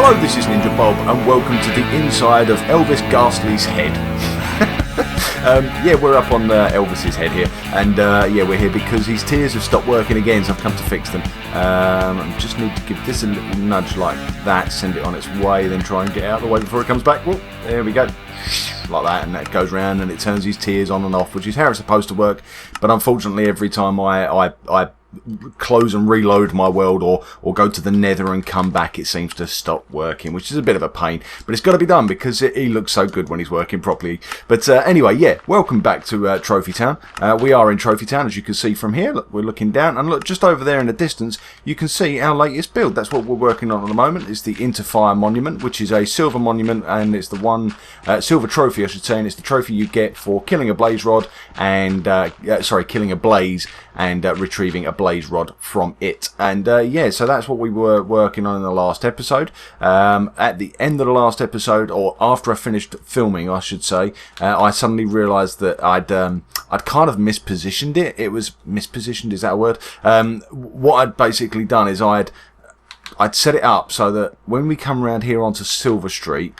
Hello, this is NinjaBob, and welcome to the inside of Elvis Ghastly's head. Yeah, we're up on Elvis's head here, and yeah, we're here because his tears have stopped working again, so I've come to fix them. I just need to give this a little nudge like that, send it on its way, then try and get out of the way before it comes back. Well, there we go. Like that, and that goes round and it turns his tears on and off, which is how it's supposed to work. But unfortunately, every time I close and reload my world or go to the nether and come back, it seems to stop working, which is a bit of a pain, but it's got to be done because he looks so good when he's working properly. But anyway, yeah, welcome back to Trophy Town. We are in Trophy Town, as you can see from here. Look, we're looking down, and look, just over there in the distance you can see our latest build. That's what we're working on at the moment. It's the Interfire Monument, which is a silver monument, and it's the one silver trophy, I should say, and it's the trophy you get for killing a blaze rod and killing a blaze and retrieving a blaze rod from it. And yeah, so that's what we were working on in the last episode. At the end of the last episode, or after I finished filming, I should say, I suddenly realised that I'd kind of mispositioned it. It was mispositioned, is that a word? What I'd basically done is I'd set it up so that when we come around here onto Silver Street,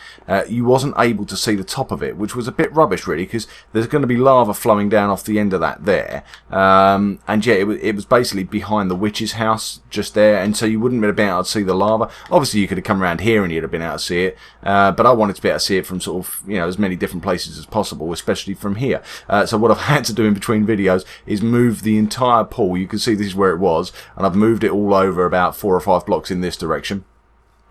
you wasn't able to see the top of it, which was a bit rubbish really, because there's going to be lava flowing down off the end of that there. And yeah, it was basically behind the witch's house just there, and so you wouldn't have been able to see the lava. Obviously you could have come around here and you'd have been able to see it, but I wanted to be able to see it from sort of, you know, as many different places as possible, especially from here. So what I've had to do in between videos is move the entire pool. You can see this is where it was, and I've moved it all over about 4 or 5 blocks in this direction,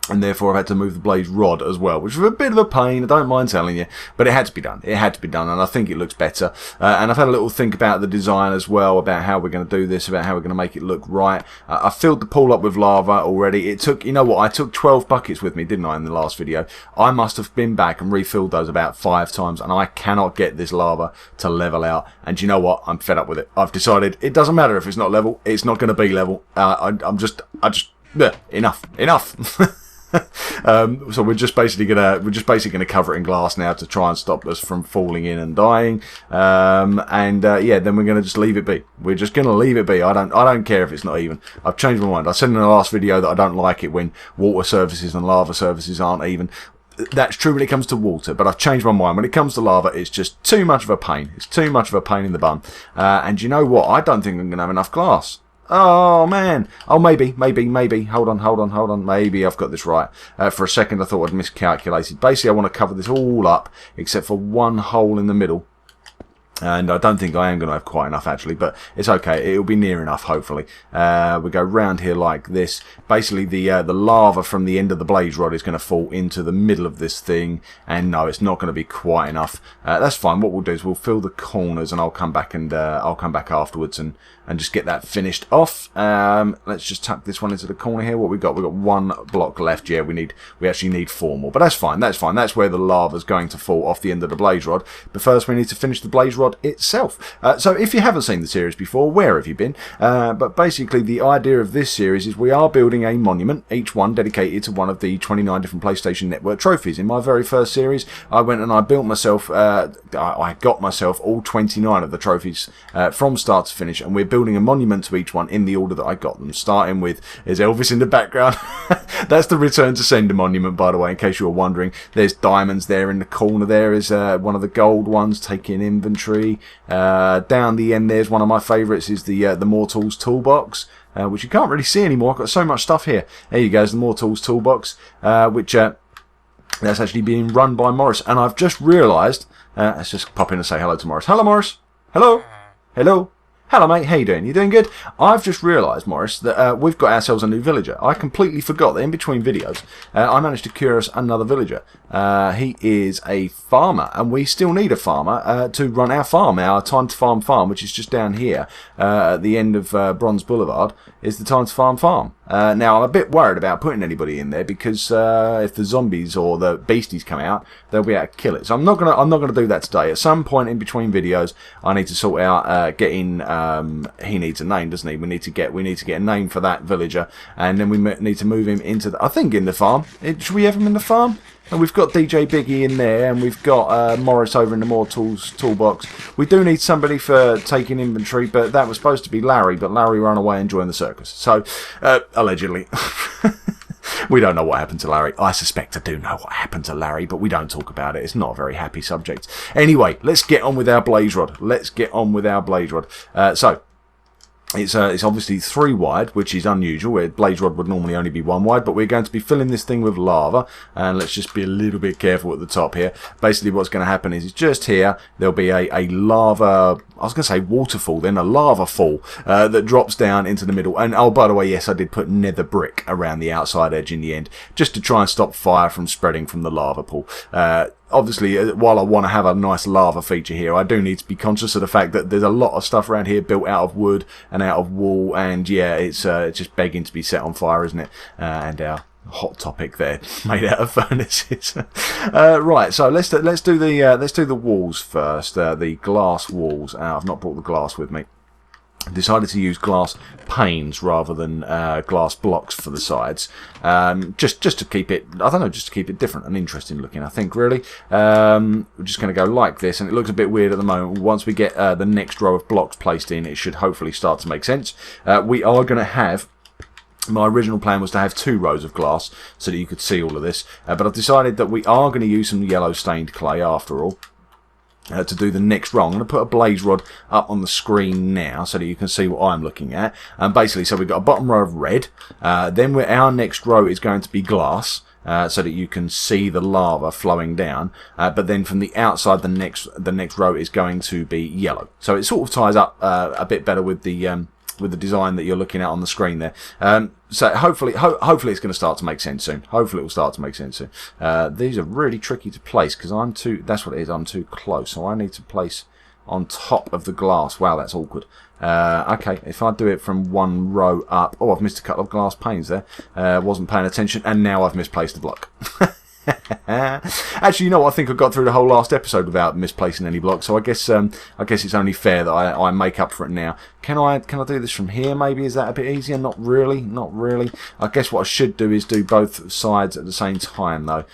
and therefore I've had to move the blaze rod as well, which was a bit of a pain, I don't mind telling you, but it had to be done. It had to be done, and I think it looks better. And I've had a little think about the design as well, about how we're going to do this, about how we're going to make it look right. I filled the pool up with lava already. It took, you know what, I took 12 buckets with me, didn't I, in the last video? I must have been back and refilled those about 5 times, and I cannot get this lava to level out. And you know what? I'm fed up with it. I've decided it doesn't matter if it's not level. It's not going to be level. Enough. So we're just basically gonna cover it in glass now to try and stop us from falling in and dying. Yeah, then we're gonna just leave it be. We're just gonna leave it be. I don't care if it's not even. I've changed my mind. I said in the last video that I don't like it when water surfaces and lava surfaces aren't even. That's true when it comes to water, but I've changed my mind. When it comes to lava, it's just too much of a pain. It's too much of a pain in the bum. And you know what? I don't think I'm gonna have enough glass. Oh man! Oh, maybe. Hold on. Maybe I've got this right. For a second I thought I'd miscalculated. Basically I want to cover this all up except for one hole in the middle. And I don't think I am going to have quite enough actually, but it's okay. It'll be near enough, hopefully. We go round here like this. Basically, the lava from the end of the blaze rod is going to fall into the middle of this thing, and no, it's not going to be quite enough. That's fine. What we'll do is we'll fill the corners, and I'll come back afterwards and just get that finished off. Let's just tuck this one into the corner here. What we got? We got 1 block left. Yeah, we actually need 4 more, but that's fine. That's fine. That's where the lava's going to fall off the end of the blaze rod. But first, we need to finish the blaze rod itself. So if you haven't seen the series before, where have you been? But basically the idea of this series is we are building a monument, each one dedicated to one of the 29 different PlayStation Network trophies. In my very first series, I went and I built myself, I got myself all 29 of the trophies from start to finish, and we're building a monument to each one in the order that I got them, starting with, there's Elvis in the background. That's the Return to Sender monument, by the way, in case you were wondering. There's diamonds there in the corner. There is one of the gold ones taking inventory. Down the end there's one of my favourites, is the Mortals toolbox, which you can't really see anymore. I've got so much stuff here. There you go, the Mortals toolbox, which that's actually being run by Morris. And I've just realised, let's just pop in and say hello to Morris. Hello, Morris. Hello. Hello, mate. How you doing? You doing good? I've just realised, Morris, that we've got ourselves a new villager. I completely forgot that in between videos, I managed to cure us another villager. He is a farmer, and we still need a farmer to run our farm, our Time to Farm, which is just down here at the end of Bronze Boulevard, is the Time to Farm. Now, I'm a bit worried about putting anybody in there because if the zombies or the beasties come out, they'll be able to kill it. So I'm not gonna do that today. At some point in between videos, I need to sort out getting. He needs a name, doesn't he? We need to get a name for that villager, and then we need to move him into the. I think in the farm. Should we have him in the farm? And we've got DJ Biggie in there, and we've got Morris over in the Mortals toolbox. We do need somebody for taking inventory, but that was supposed to be Larry, but Larry ran away and joined the circus. So, allegedly. We don't know what happened to Larry. I suspect I do know what happened to Larry, but we don't talk about it. It's not a very happy subject. Anyway, let's get on with our blaze rod. So it's obviously 3 wide, which is unusual. Where blaze rod would normally only be 1 wide, but we're going to be filling this thing with lava, and let's just be a little bit careful at the top here. Basically, what's going to happen is just here there'll be a lava. I was going to say waterfall, then a lava fall that drops down into the middle. And oh, by the way, yes, I did put nether brick around the outside edge in the end, just to try and stop fire from spreading from the lava pool. Obviously, while I want to have a nice lava feature here, I do need to be conscious of the fact that there's a lot of stuff around here built out of wood and out of wool, and yeah, it's just begging to be set on fire, isn't it? And our hot topic there, made out of furnaces. Right, so let's do the walls first. The glass walls. I've not brought the glass with me. Decided to use glass panes rather than glass blocks for the sides, just to keep it, I don't know, just to keep it different and interesting looking, I think, really. We're just going to go like this, and it looks a bit weird at the moment. Once we get the next row of blocks placed in, it should hopefully start to make sense. We are going to have, my original plan was to have 2 rows of glass so that you could see all of this, but I've decided that we are going to use some yellow stained clay after all. To do the next row. I'm going to put a blaze rod up on the screen now so that you can see what I'm looking at. And basically, so we've got a bottom row of red. Then our next row is going to be glass, so that you can see the lava flowing down. But then from the outside, the next row is going to be yellow. So it sort of ties up a bit better with the design that you're looking at on the screen there. So hopefully it's going to start to make sense soon. Hopefully it will start to make sense soon. These are really tricky to place because that's what it is, I'm too close. So I need to place on top of the glass. Wow, that's awkward. Okay, if I do it from 1 row up. Oh, I've missed a couple of glass panes there. Wasn't paying attention, and now I've misplaced the block. Actually, you know what? I think I got through the whole last episode without misplacing any blocks, so I guess it's only fair that I make up for it now. Can I do this from here? Maybe is that a bit easier? Not really. I guess what I should do is do both sides at the same time, though.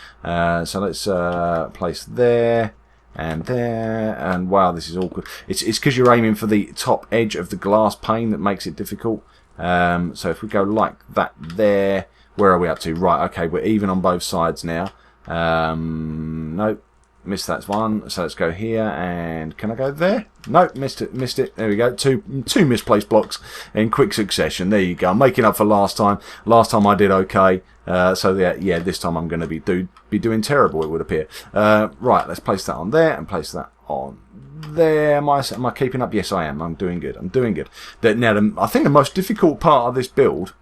So let's place there and there, and wow, this is awkward. It's because you're aiming for the top edge of the glass pane that makes it difficult. So if we go like that there, where are we up to? Right, okay, we're even on both sides now. Nope, missed that one. So let's go here, and can I go there? Nope, missed it. There we go. Two misplaced blocks in quick succession. There you go. I'm making up for last time. Last time I did okay. So yeah, this time I'm going to be doing terrible, it would appear. Right, let's place that on there and place that on there. Am I keeping up? Yes, I am. I'm doing good. Now, I think the most difficult part of this build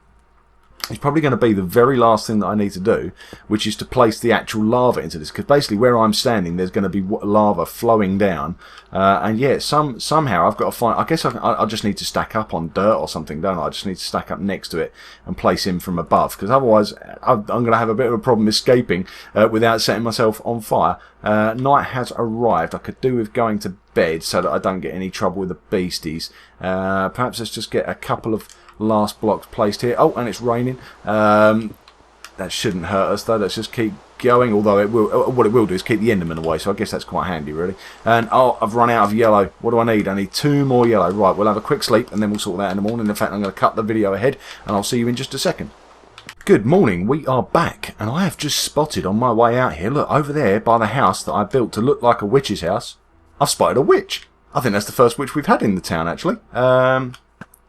is probably going to be the very last thing that I need to do, which is to place the actual lava into this, because basically where I'm standing there's going to be lava flowing down, and yeah, somehow I've got to find, I guess I just need to stack up on dirt or something, don't I? I just need to stack up next to it and place him from above, because otherwise I'm going to have a bit of a problem escaping without setting myself on fire. Night has arrived. I could do with going to bed so that I don't get any trouble with the beasties. Perhaps let's just get a couple of last blocks placed here. Oh, and it's raining. That shouldn't hurt us though. Let's just keep going, although it will, what it will do is keep the enderman away, so I guess that's quite handy really. And oh, I've run out of yellow. What do I need? I need 2 more yellow. Right, we'll have a quick sleep and then we'll sort that in the morning. In fact, I'm going to cut the video ahead and I'll see you in just a second. Good morning, we are back, and I have just spotted on my way out here, look, over there by the house that I built to look like a witch's house, I've spotted a witch. I think that's the first witch we've had in the town, actually.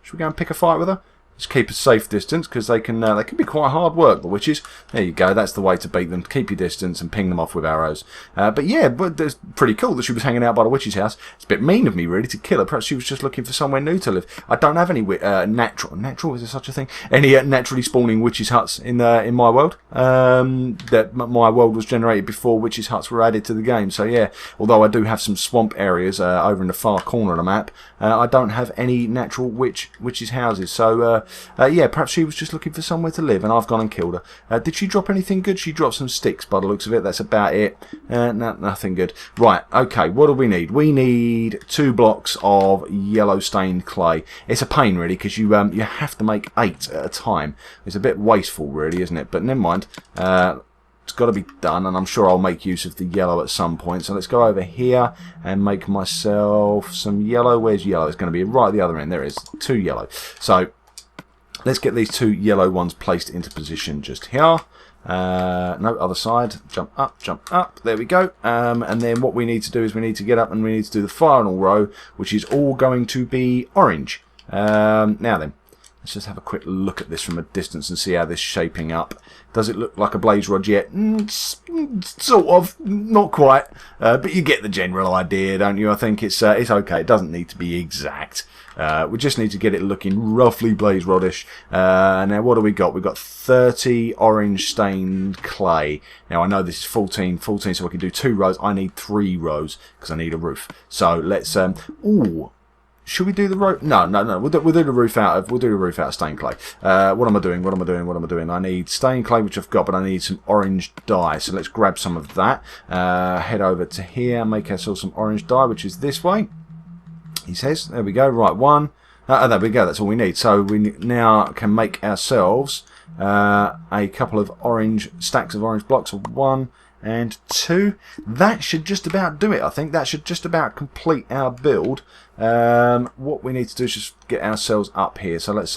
Should we go and pick a fight with her? Just keep a safe distance, because they can be quite hard work, the witches. There you go, that's the way to beat them. Keep your distance and ping them off with arrows. But yeah, it's pretty cool that she was hanging out by the witch's house. It's a bit mean of me, really, to kill her. Perhaps she was just looking for somewhere new to live. I don't have any natural, is there such a thing? Any naturally spawning witches' huts in my world. That my world was generated before witches' huts were added to the game. So yeah, although I do have some swamp areas over in the far corner of the map, I don't have any natural witches' houses. So yeah, perhaps she was just looking for somewhere to live, and I've gone and killed her. Did she drop anything good? She dropped some sticks by the looks of it. That's about it. Nothing good. Right, okay, what do we need? We need 2 blocks of yellow stained clay. It's a pain, really, because you have to make 8 at a time. It's a bit wasteful, really, isn't it? But never mind. It's got to be done, and I'm sure I'll make use of the yellow at some point. So let's go over here and make myself some yellow. Where's yellow? It's going to be right at the other end. There it is. 2 yellow. So Let's get these 2 yellow ones placed into position just here. No, other side. Jump up. There we go. And then what we need to do is we need to get up and we need to do the final row, which is all going to be orange. Now then, let's just have a quick look at this from a distance and see how this is shaping up. Does it look like a blaze rod yet? Sort of, not quite, but you get the general idea, don't you? I think it's okay. It doesn't need to be exact. We just need to get it looking roughly blaze rodish. Now what do we got? We've got 30 orange stained clay. Now I know this is 14, so I can do 2 rows. I need 3 rows because I need a roof. So let's ooh. Should we do the roof? No. We'll do the roof out of stained clay. What am I doing? I need stained clay, which I've got, but I need some orange dye. So let's grab some of that. Head over to here, make ourselves some orange dye, which is this way. He says, there we go. Right, 1. There we go. That's all we need. So we now can make ourselves a couple of stacks of orange blocks of 1 and 2. That should just about do it. I think that should just about complete our build. What we need to do is just get ourselves up here. So let's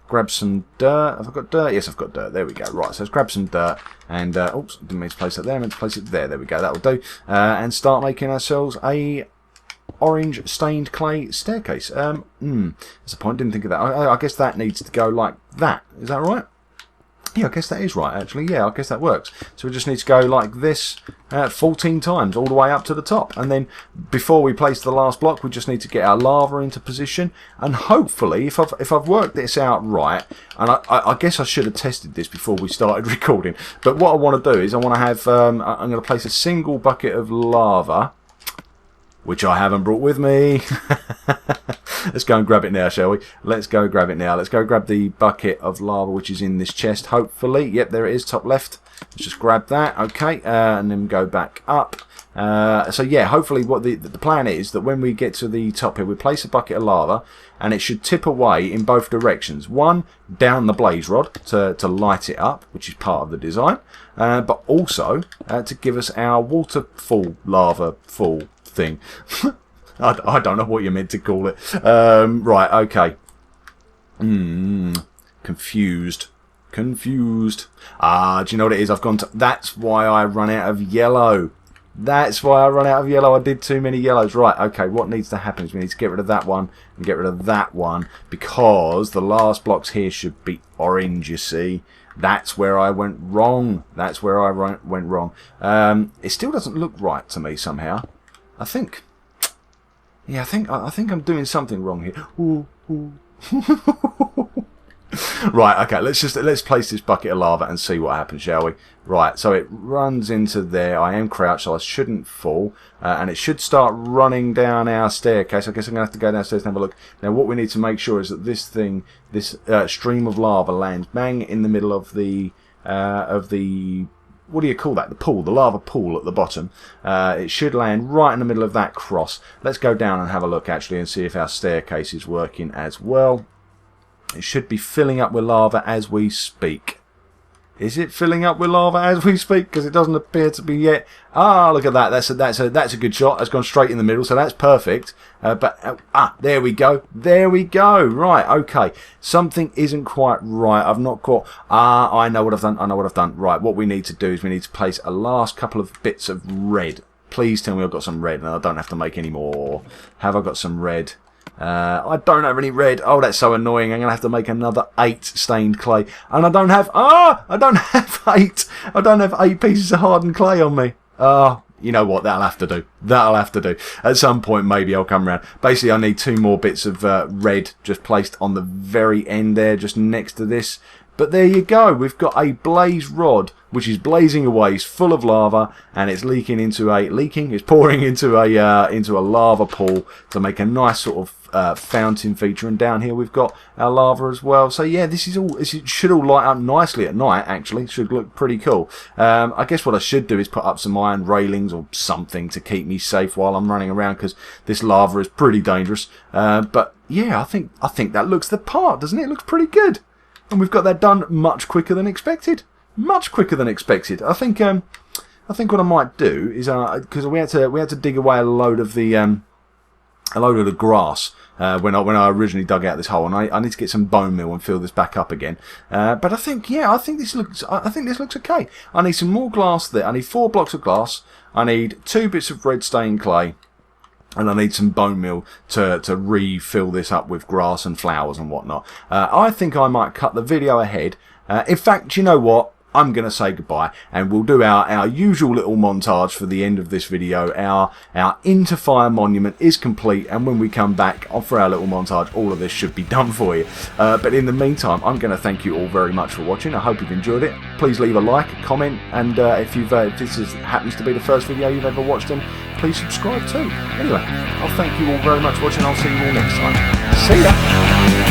grab some dirt. Have I got dirt? Yes, I've got dirt. There we go. Right, so let's grab some dirt and oops, didn't mean to place it there. I meant to place it there. There we go. That will do. And start making ourselves a orange stained clay staircase. That's a point. Didn't think of that. I guess that needs to go like that. Is that right? Yeah, I guess that is right, actually. Yeah, I guess that works. So we just need to go like this 14 times all the way up to the top. And then before we place the last block, we just need to get our lava into position. And hopefully, if I've worked this out right, and I guess I should have tested this before we started recording. But what I want to do is I want to have, I'm going to place a single bucket of lava, which I haven't brought with me. Let's go and grab it now, shall we? Let's go grab it now. Let's go grab the bucket of lava, which is in this chest, hopefully. Yep, there it is, top left. Let's just grab that, okay, and then go back up. So yeah, hopefully what the plan is that when we get to the top here, we place a bucket of lava, and it should tip away in both directions. One, down the blaze rod to light it up, which is part of the design, but also to give us our waterfall lava fall thing. I don't know what you're meant to call it. Right, okay. Confused. Do you know what it is? I've gone to... That's why I run out of yellow. I did too many yellows. Right, okay, what needs to happen is we need to get rid of that one and get rid of that one because the last blocks here should be orange, you see. That's where I went wrong. It still doesn't look right to me somehow. I think I'm doing something wrong here. Ooh. Right, okay, let's place this bucket of lava and see what happens, shall we? Right, so it runs into there. I am crouched, so I shouldn't fall. And it should start running down our staircase. I guess I'm going to have to go downstairs and have a look. Now, what we need to make sure is that this stream of lava lands bang in the middle of the what do you call that? The pool, the lava pool at the bottom. It should land right in the middle of that cross. Let's go down and have a look, actually, and see if our staircase is working as well. It should be filling up with lava as we speak. Is it filling up with lava as we speak? Because it doesn't appear to be yet. Ah, look at that. That's a good shot. That's gone straight in the middle, so that's perfect. There we go. There we go. Right, okay. Something isn't quite right. I've not caught. I know what I've done. Right, what we need to do is we need to place a last couple of bits of red. Please tell me I've got some red and I don't have to make any more. Have I got some red? I don't have any red. Oh, that's so annoying. I'm going to have to make another 8 stained clay. And I don't have 8. I don't have 8 pieces of hardened clay on me. You know what? That'll have to do. At some point, maybe I'll come around. Basically, I need 2 more bits of red just placed on the very end there, just next to this. But there you go. We've got a blaze rod, which is blazing away. It's full of lava, and it's pouring into a lava pool to make a nice sort of fountain feature. And down here we've got our lava as well. So yeah, it should all light up nicely at night. Actually, it should look pretty cool. I guess what I should do is put up some iron railings or something to keep me safe while I'm running around, because this lava is pretty dangerous. But yeah, I think that looks the part, doesn't it? It looks pretty good. And we've got that done much quicker than expected. I think what I might do is because we had to dig away a load of the a load of the grass when I originally dug out this hole, and I need to get some bone meal and fill this back up again. But I think this looks okay. I need some more glass there. I need 4 blocks of glass. I need 2 bits of red stained clay. And I need some bone meal to refill this up with grass and flowers and whatnot. I think I might cut the video ahead. In fact, you know what? I'm going to say goodbye, and we'll do our usual little montage for the end of this video. Our Interfire monument is complete, and when we come back for our little montage, all of this should be done for you. But in the meantime, I'm going to thank you all very much for watching. I hope you've enjoyed it. Please leave a like, a comment, and if this happens to be the first video you've ever watched, then please subscribe too. Anyway, I'll thank you all very much for watching. I'll see you all next time. See ya!